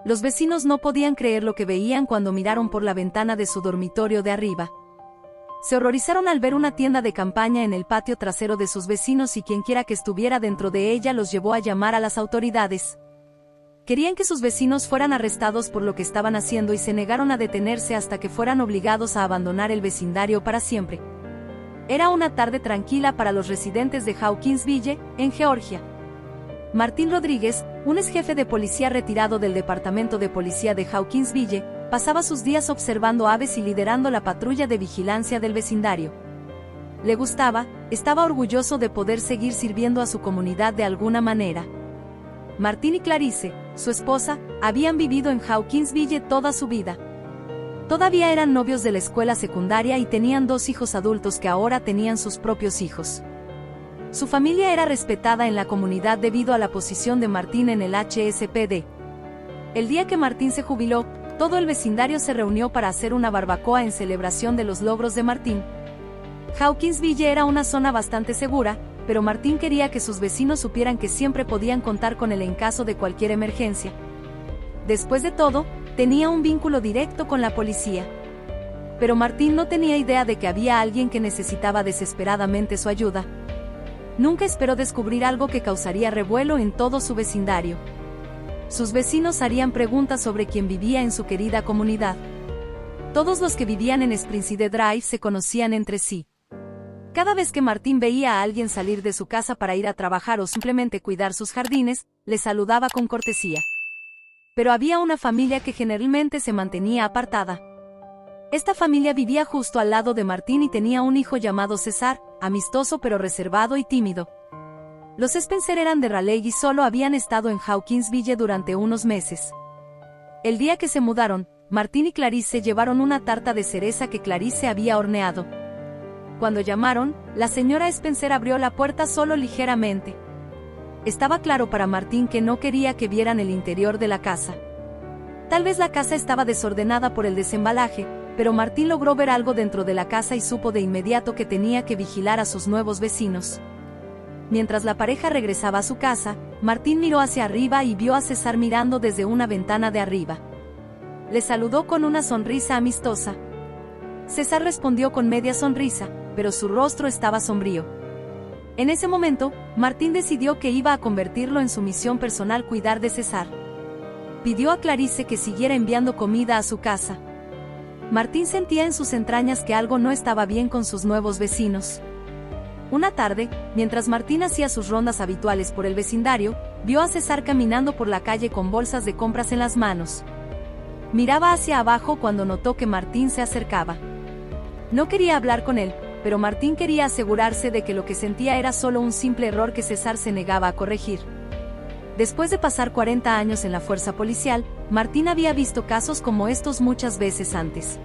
Los vecinos no podían creer lo que veían cuando miraron por la ventana de su dormitorio de arriba. Se horrorizaron al ver una tienda de campaña en el patio trasero de sus vecinos y quienquiera que estuviera dentro de ella los llevó a llamar a las autoridades. Querían que sus vecinos fueran arrestados por lo que estaban haciendo y se negaron a detenerse hasta que fueran obligados a abandonar el vecindario para siempre. Era una tarde tranquila para los residentes de Hawkinsville, en Georgia. Martín Rodríguez, un exjefe de policía retirado del Departamento de Policía de Hawkinsville, pasaba sus días observando aves y liderando la patrulla de vigilancia del vecindario. Le gustaba, estaba orgulloso de poder seguir sirviendo a su comunidad de alguna manera. Martín y Clarice, su esposa, habían vivido en Hawkinsville toda su vida. Todavía eran novios de la escuela secundaria y tenían 2 hijos adultos que ahora tenían sus propios hijos. Su familia era respetada en la comunidad debido a la posición de Martín en el HSPD. El día que Martín se jubiló, todo el vecindario se reunió para hacer una barbacoa en celebración de los logros de Martín. Hawkinsville era una zona bastante segura, pero Martín quería que sus vecinos supieran que siempre podían contar con él en caso de cualquier emergencia. Después de todo, tenía un vínculo directo con la policía. Pero Martín no tenía idea de que había alguien que necesitaba desesperadamente su ayuda. Nunca esperó descubrir algo que causaría revuelo en todo su vecindario. Sus vecinos harían preguntas sobre quién vivía en su querida comunidad. Todos los que vivían en Springside Drive se conocían entre sí. Cada vez que Martín veía a alguien salir de su casa para ir a trabajar o simplemente cuidar sus jardines, le saludaba con cortesía. Pero había una familia que generalmente se mantenía apartada. Esta familia vivía justo al lado de Martín y tenía un hijo llamado César, amistoso pero reservado y tímido. Los Spencer eran de Raleigh y solo habían estado en Hawkinsville durante unos meses. El día que se mudaron, Martín y Clarice llevaron una tarta de cereza que Clarice había horneado. Cuando llamaron, la señora Spencer abrió la puerta solo ligeramente. Estaba claro para Martín que no quería que vieran el interior de la casa. Tal vez la casa estaba desordenada por el desembalaje, pero Martín logró ver algo dentro de la casa y supo de inmediato que tenía que vigilar a sus nuevos vecinos. Mientras la pareja regresaba a su casa, Martín miró hacia arriba y vio a César mirando desde una ventana de arriba. Le saludó con una sonrisa amistosa. César respondió con media sonrisa, pero su rostro estaba sombrío. En ese momento, Martín decidió que iba a convertirlo en su misión personal cuidar de César. Pidió a Clarice que siguiera enviando comida a su casa. Martín sentía en sus entrañas que algo no estaba bien con sus nuevos vecinos. Una tarde, mientras Martín hacía sus rondas habituales por el vecindario, vio a César caminando por la calle con bolsas de compras en las manos. Miraba hacia abajo cuando notó que Martín se acercaba. No quería hablar con él, pero Martín quería asegurarse de que lo que sentía era solo un simple error que César se negaba a corregir. Después de pasar 40 años en la fuerza policial, Martín había visto casos como estos muchas veces antes.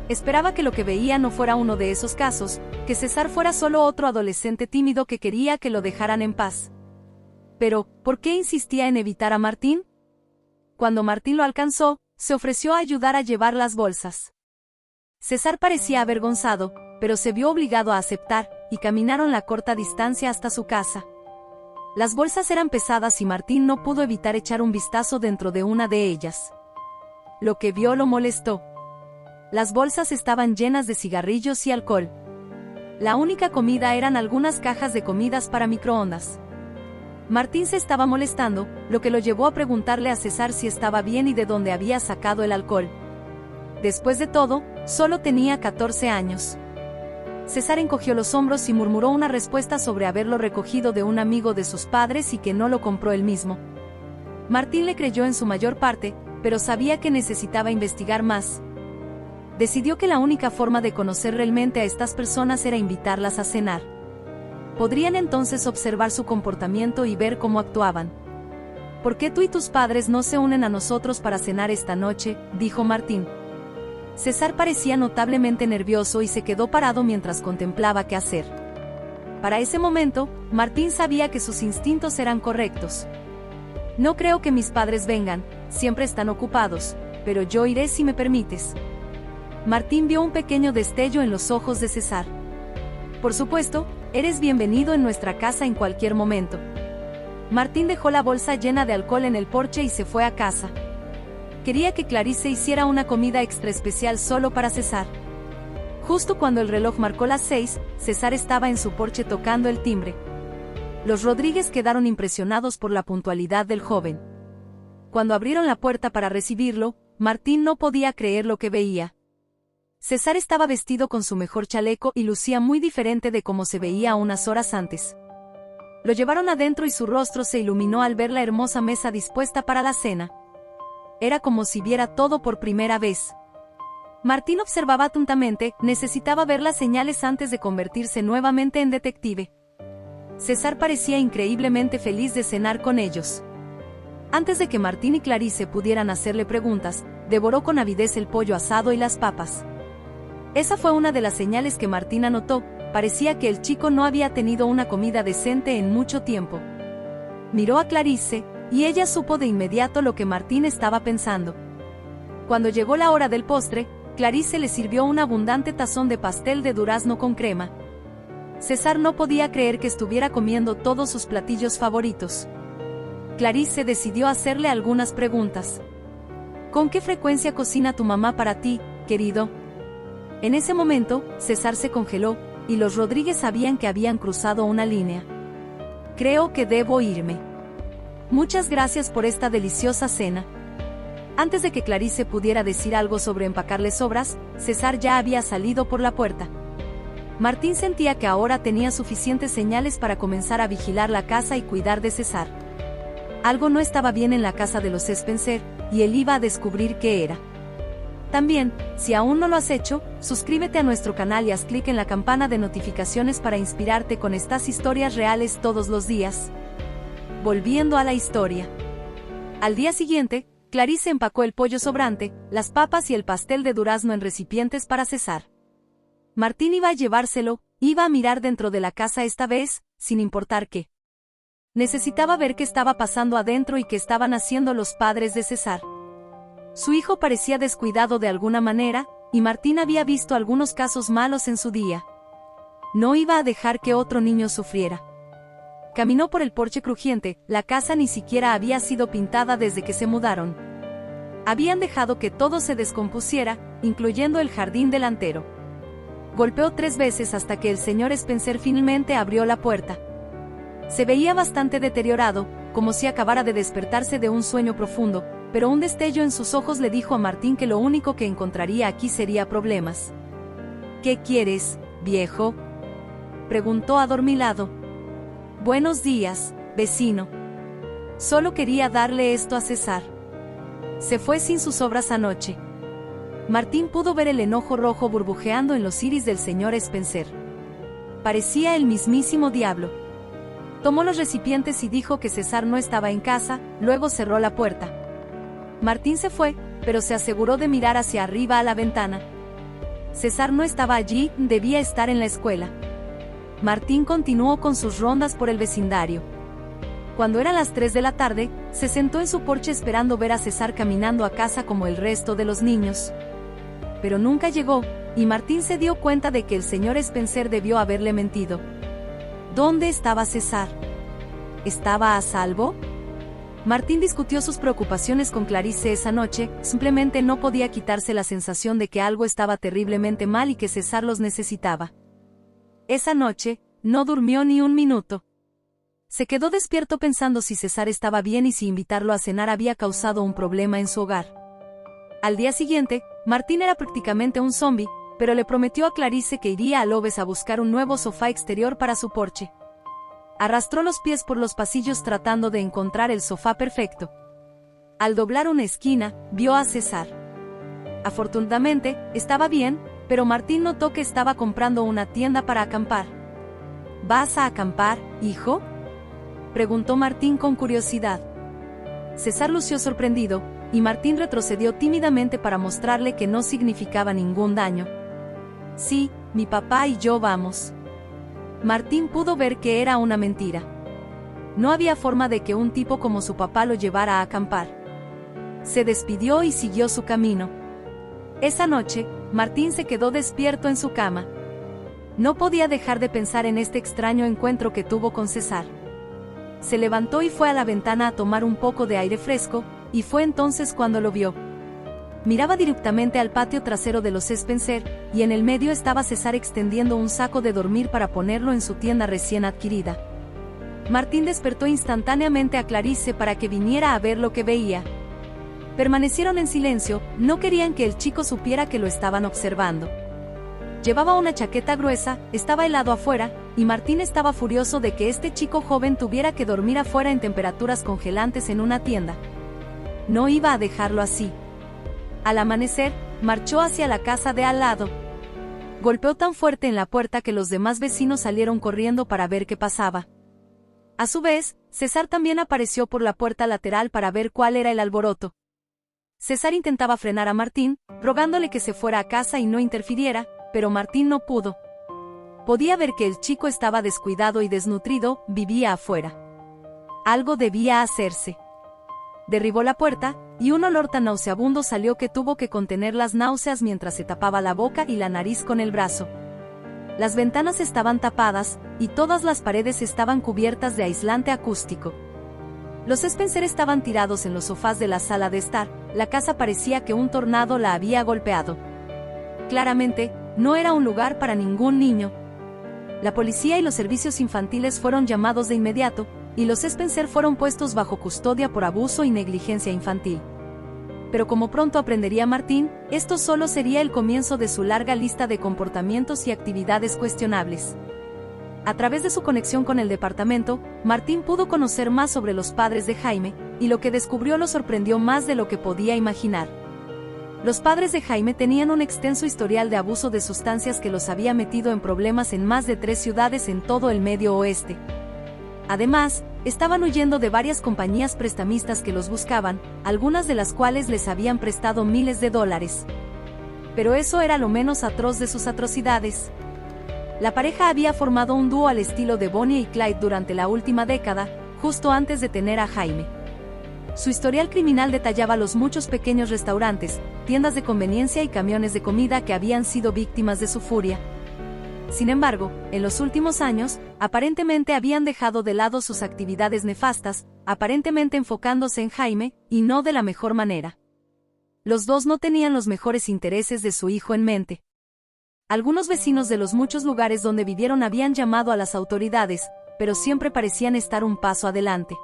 Esperaba que lo que veía no fuera uno de esos casos, que César fuera solo otro adolescente tímido que quería que lo dejaran en paz. Pero, ¿por qué insistía en evitar a Martín? Cuando Martín lo alcanzó, se ofreció a ayudar a llevar las bolsas. César parecía avergonzado, pero se vio obligado a aceptar, y caminaron la corta distancia hasta su casa. Las bolsas eran pesadas y Martín no pudo evitar echar un vistazo dentro de una de ellas. Lo que vio lo molestó. Las bolsas estaban llenas de cigarrillos y alcohol. La única comida eran algunas cajas de comidas para microondas. Martín se estaba molestando, lo que lo llevó a preguntarle a César si estaba bien y de dónde había sacado el alcohol. Después de todo, solo tenía 14 años. César encogió los hombros y murmuró una respuesta sobre haberlo recogido de un amigo de sus padres y que no lo compró él mismo. Martín le creyó en su mayor parte, pero sabía que necesitaba investigar más. Decidió que la única forma de conocer realmente a estas personas era invitarlas a cenar. Podrían entonces observar su comportamiento y ver cómo actuaban. ¿Por qué tú y tus padres no se unen a nosotros para cenar esta noche?, dijo Martín. César parecía notablemente nervioso y se quedó parado mientras contemplaba qué hacer. Para ese momento, Martín sabía que sus instintos eran correctos. No creo que mis padres vengan, siempre están ocupados, pero yo iré si me permites. Martín vio un pequeño destello en los ojos de César. Por supuesto, eres bienvenido en nuestra casa en cualquier momento. Martín dejó la bolsa llena de alcohol en el porche y se fue a casa. quería que Clarice hiciera una comida extra especial solo para César. Justo cuando el reloj marcó las 6, César estaba en su porche tocando el timbre. Los Rodríguez quedaron impresionados por la puntualidad del joven. Cuando abrieron la puerta para recibirlo, Martín no podía creer lo que veía. César estaba vestido con su mejor chaleco y lucía muy diferente de cómo se veía unas horas antes. Lo llevaron adentro y su rostro se iluminó al ver la hermosa mesa dispuesta para la cena. Era como si viera todo por primera vez. Martín observaba atentamente, necesitaba ver las señales antes de convertirse nuevamente en detective. César parecía increíblemente feliz de cenar con ellos. Antes de que Martín y Clarice pudieran hacerle preguntas, devoró con avidez el pollo asado y las papas. Esa fue una de las señales que Martín anotó, parecía que el chico no había tenido una comida decente en mucho tiempo. Miró a Clarice, y ella supo de inmediato lo que Martín estaba pensando. Cuando llegó la hora del postre, Clarice le sirvió un abundante tazón de pastel de durazno con crema. César no podía creer que estuviera comiendo todos sus platillos favoritos. Clarice decidió hacerle algunas preguntas. ¿Con qué frecuencia cocina tu mamá para ti, querido? En ese momento, César se congeló, y los Rodríguez sabían que habían cruzado una línea. Creo que debo irme. Muchas gracias por esta deliciosa cena. Antes de que Clarice pudiera decir algo sobre empacarle sobras, César ya había salido por la puerta. Martín sentía que ahora tenía suficientes señales para comenzar a vigilar la casa y cuidar de César. Algo no estaba bien en la casa de los Spencer, y él iba a descubrir qué era. También, si aún no lo has hecho, suscríbete a nuestro canal y haz clic en la campana de notificaciones para inspirarte con estas historias reales todos los días. Volviendo a la historia. Al día siguiente, Clarice empacó el pollo sobrante, las papas y el pastel de durazno en recipientes para César. Martín iba a llevárselo, iba a mirar dentro de la casa esta vez, sin importar qué. Necesitaba ver qué estaba pasando adentro y qué estaban haciendo los padres de César. Su hijo parecía descuidado de alguna manera, y Martín había visto algunos casos malos en su día. No iba a dejar que otro niño sufriera. Caminó por el porche crujiente, la casa ni siquiera había sido pintada desde que se mudaron. Habían dejado que todo se descompusiera, incluyendo el jardín delantero. Golpeó 3 veces hasta que el señor Spencer finalmente abrió la puerta. Se veía bastante deteriorado, como si acabara de despertarse de un sueño profundo, pero un destello en sus ojos le dijo a Martín que lo único que encontraría aquí sería problemas. ¿Qué quieres, viejo?, preguntó adormilado. Buenos días, vecino. Solo quería darle esto a César. Se fue sin sus obras anoche. Martín pudo ver el enojo rojo burbujeando en los iris del señor Spencer. Parecía el mismísimo diablo. Tomó los recipientes y dijo que César no estaba en casa, luego cerró la puerta. Martín se fue, pero se aseguró de mirar hacia arriba a la ventana. César no estaba allí, debía estar en la escuela. Martín continuó con sus rondas por el vecindario. Cuando eran las 3 de la tarde, se sentó en su porche esperando ver a César caminando a casa como el resto de los niños. Pero nunca llegó, y Martín se dio cuenta de que el señor Spencer debió haberle mentido. ¿Dónde estaba César? ¿Estaba a salvo? Martín discutió sus preocupaciones con Clarice esa noche, simplemente no podía quitarse la sensación de que algo estaba terriblemente mal y que César los necesitaba. Esa noche, no durmió ni un minuto. Se quedó despierto pensando si César estaba bien y si invitarlo a cenar había causado un problema en su hogar. Al día siguiente, Martín era prácticamente un zombi, pero le prometió a Clarice que iría a Loves a buscar un nuevo sofá exterior para su porche. Arrastró los pies por los pasillos tratando de encontrar el sofá perfecto. Al doblar una esquina, vio a César. Afortunadamente, estaba bien, pero Martín notó que estaba comprando una tienda para acampar. ¿Vas a acampar, hijo?, preguntó Martín con curiosidad. César lució sorprendido, y Martín retrocedió tímidamente para mostrarle que no significaba ningún daño. Sí, mi papá y yo vamos. Martín pudo ver que era una mentira. No había forma de que un tipo como su papá lo llevara a acampar. Se despidió y siguió su camino. Esa noche, Martín se quedó despierto en su cama. No podía dejar de pensar en este extraño encuentro que tuvo con César. Se levantó y fue a la ventana a tomar un poco de aire fresco, y fue entonces cuando lo vio. Miraba directamente al patio trasero de los Spencer, y en el medio estaba César extendiendo un saco de dormir para ponerlo en su tienda recién adquirida. Martín despertó instantáneamente a Clarice para que viniera a ver lo que veía. Permanecieron en silencio, no querían que el chico supiera que lo estaban observando. Llevaba una chaqueta gruesa, estaba helado afuera, y Martín estaba furioso de que este chico joven tuviera que dormir afuera en temperaturas congelantes en una tienda. No iba a dejarlo así. Al amanecer, marchó hacia la casa de al lado. Golpeó tan fuerte en la puerta que los demás vecinos salieron corriendo para ver qué pasaba. A su vez, César también apareció por la puerta lateral para ver cuál era el alboroto. César intentaba frenar a Martín, rogándole que se fuera a casa y no interfiriera, pero Martín no pudo. Podía ver que el chico estaba descuidado y desnutrido, vivía afuera. Algo debía hacerse. Derribó la puerta, y un olor tan nauseabundo salió que tuvo que contener las náuseas mientras se tapaba la boca y la nariz con el brazo. Las ventanas estaban tapadas, y todas las paredes estaban cubiertas de aislante acústico. Los Spencer estaban tirados en los sofás de la sala de estar, la casa parecía que un tornado la había golpeado. Claramente, no era un lugar para ningún niño. La policía y los servicios infantiles fueron llamados de inmediato, y los Spencer fueron puestos bajo custodia por abuso y negligencia infantil. Pero como pronto aprendería Martín, esto solo sería el comienzo de su larga lista de comportamientos y actividades cuestionables. A través de su conexión con el departamento, Martín pudo conocer más sobre los padres de Jaime, y lo que descubrió lo sorprendió más de lo que podía imaginar. Los padres de Jaime tenían un extenso historial de abuso de sustancias que los había metido en problemas en más de 3 ciudades en todo el Medio Oeste. Además, estaban huyendo de varias compañías prestamistas que los buscaban, algunas de las cuales les habían prestado miles de dólares. Pero eso era lo menos atroz de sus atrocidades. La pareja había formado un dúo al estilo de Bonnie y Clyde durante la última década, justo antes de tener a Jaime. Su historial criminal detallaba los muchos pequeños restaurantes, tiendas de conveniencia y camiones de comida que habían sido víctimas de su furia. Sin embargo, en los últimos años, aparentemente habían dejado de lado sus actividades nefastas, aparentemente enfocándose en Jaime, y no de la mejor manera. Los dos no tenían los mejores intereses de su hijo en mente. Algunos vecinos de los muchos lugares donde vivieron habían llamado a las autoridades, pero siempre parecían estar un paso adelante.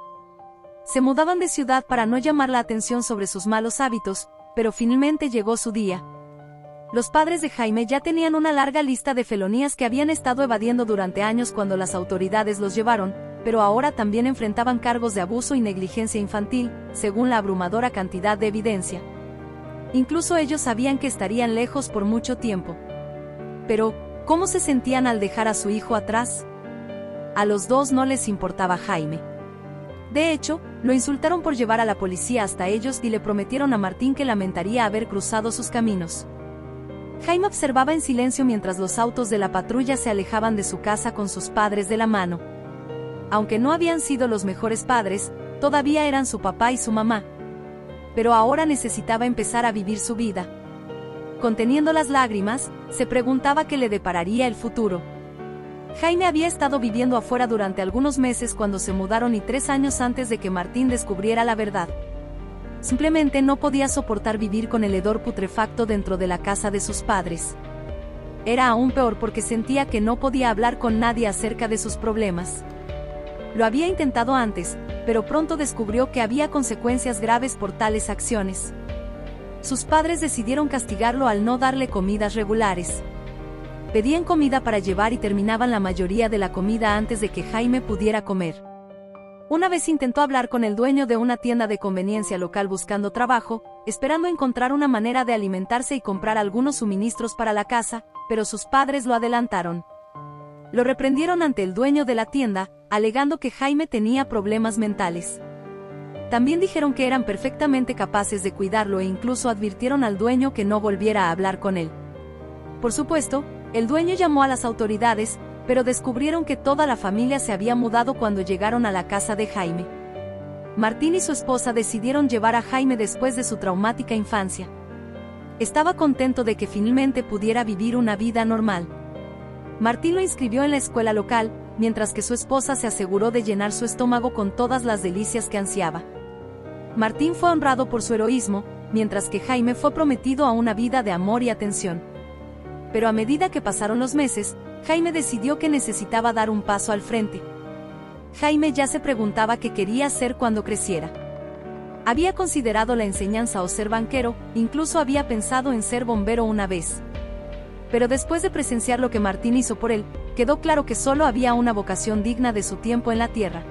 Se mudaban de ciudad para no llamar la atención sobre sus malos hábitos, pero finalmente llegó su día. Los padres de Jaime ya tenían una larga lista de felonías que habían estado evadiendo durante años cuando las autoridades los llevaron, pero ahora también enfrentaban cargos de abuso y negligencia infantil, según la abrumadora cantidad de evidencia. Incluso ellos sabían que estarían lejos por mucho tiempo. Pero, ¿cómo se sentían al dejar a su hijo atrás? A los dos no les importaba Jaime. De hecho, lo insultaron por llevar a la policía hasta ellos y le prometieron a Martín que lamentaría haber cruzado sus caminos. Jaime observaba en silencio mientras los autos de la patrulla se alejaban de su casa con sus padres de la mano. Aunque no habían sido los mejores padres, todavía eran su papá y su mamá. Pero ahora necesitaba empezar a vivir su vida. Conteniendo las lágrimas, se preguntaba qué le depararía el futuro. Jaime había estado viviendo afuera durante algunos meses cuando se mudaron y 3 años antes de que Martín descubriera la verdad. Simplemente no podía soportar vivir con el hedor putrefacto dentro de la casa de sus padres. Era aún peor porque sentía que no podía hablar con nadie acerca de sus problemas. Lo había intentado antes, pero pronto descubrió que había consecuencias graves por tales acciones. Sus padres decidieron castigarlo al no darle comidas regulares. Pedían comida para llevar y terminaban la mayoría de la comida antes de que Jaime pudiera comer. Una vez intentó hablar con el dueño de una tienda de conveniencia local buscando trabajo, esperando encontrar una manera de alimentarse y comprar algunos suministros para la casa, pero sus padres lo adelantaron. Lo reprendieron ante el dueño de la tienda, alegando que Jaime tenía problemas mentales. También dijeron que eran perfectamente capaces de cuidarlo e incluso advirtieron al dueño que no volviera a hablar con él. Por supuesto, el dueño llamó a las autoridades, pero descubrieron que toda la familia se había mudado cuando llegaron a la casa de Jaime. Martín y su esposa decidieron llevar a Jaime después de su traumática infancia. Estaba contento de que finalmente pudiera vivir una vida normal. Martín lo inscribió en la escuela local, mientras que su esposa se aseguró de llenar su estómago con todas las delicias que ansiaba. Martín fue honrado por su heroísmo, mientras que Jaime fue prometido a una vida de amor y atención. Pero a medida que pasaron los meses, Jaime decidió que necesitaba dar un paso al frente. Jaime ya se preguntaba qué quería hacer cuando creciera. Había considerado la enseñanza o ser banquero, incluso había pensado en ser bombero una vez. Pero después de presenciar lo que Martín hizo por él, quedó claro que solo había una vocación digna de su tiempo en la tierra.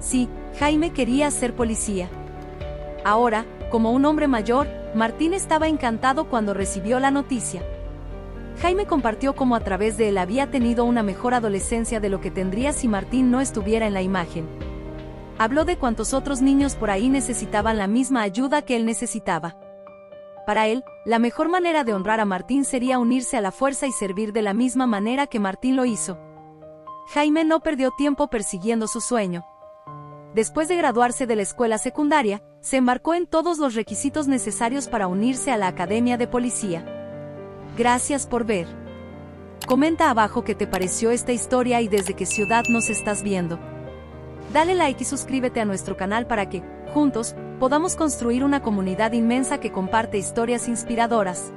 Sí, Jaime quería ser policía. Ahora, como un hombre mayor, Martín estaba encantado cuando recibió la noticia. Jaime compartió cómo a través de él había tenido una mejor adolescencia de lo que tendría si Martín no estuviera en la imagen. Habló de cuántos otros niños por ahí necesitaban la misma ayuda que él necesitaba. Para él, la mejor manera de honrar a Martín sería unirse a la fuerza y servir de la misma manera que Martín lo hizo. Jaime no perdió tiempo persiguiendo su sueño. Después de graduarse de la escuela secundaria, se embarcó en todos los requisitos necesarios para unirse a la Academia de Policía. Gracias por ver. Comenta abajo qué te pareció esta historia y desde qué ciudad nos estás viendo. Dale like y suscríbete a nuestro canal para que, juntos, podamos construir una comunidad inmensa que comparte historias inspiradoras.